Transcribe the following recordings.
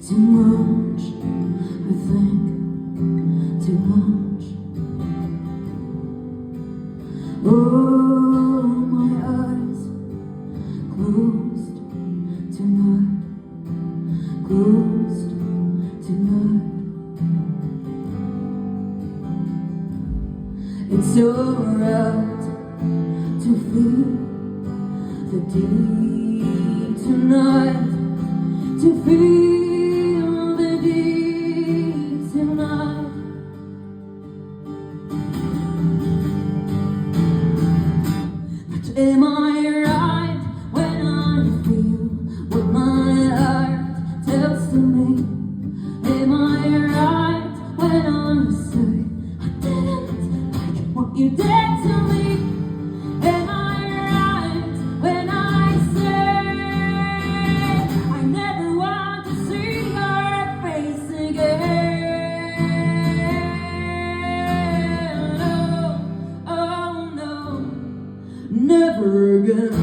Too much, I think, too much. Oh, my eyes closed tonight, closed tonight. It's alright to feel the deep tonight, to feel the deep tonight. But am I right when I feel what my heart tells to me? Am I right when I say I didn't like what you did to me? Am I right when I say I never want to see your face again? Oh, oh no, never again.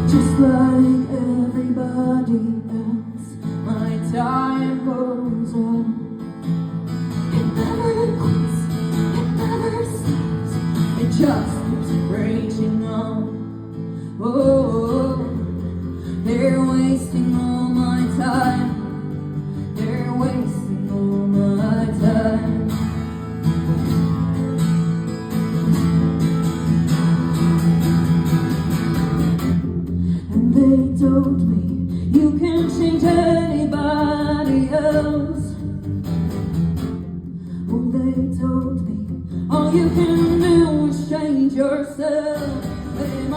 Just like everybody else, my time goes on. It never quits, it never stops, it just keeps raging on. Oh, they're wasting all my time, they're wasting all my time. And they told me you can't change anybody else. Oh, they told me all you can do is change yourself. Am I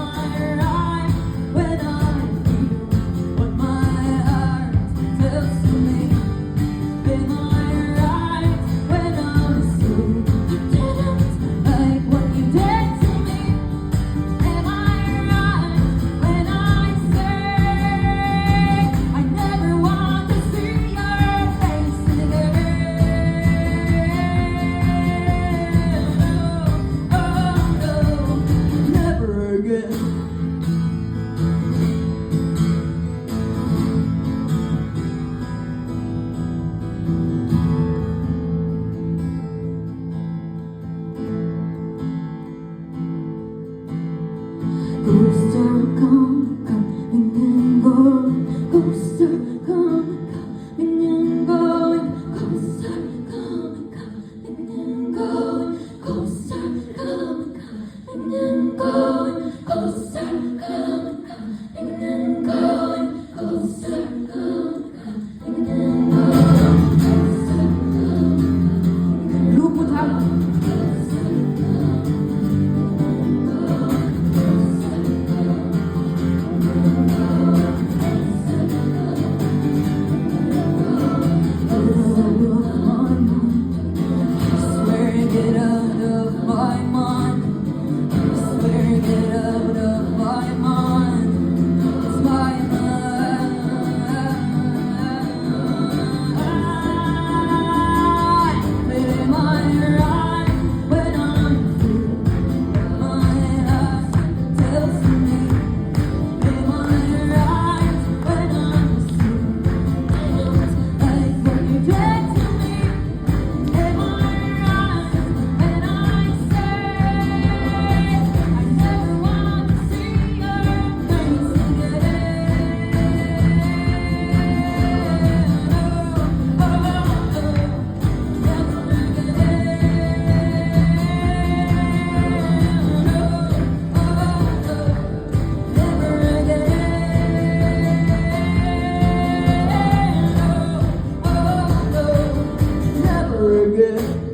right when I feel what my heart tells to me? Am I right when I say you didn't like what you did to me? Am I right when I say I never want to see your face again? Oh, no, never again. Ghosts are coming and going. Ghosts are coming and going. Ghosts are coming and going. Ghosts are coming and going. Ghosts are coming and going. Ghosts are coming and going. Luput halo. Get out of my mind. I swear, get out of my mind. It's my mind. Am I right when I feel my heart tells me? Am I right when I say I don't like what you did to me? Am I right when I say I never want to see your face again? Oh, never again. Never again.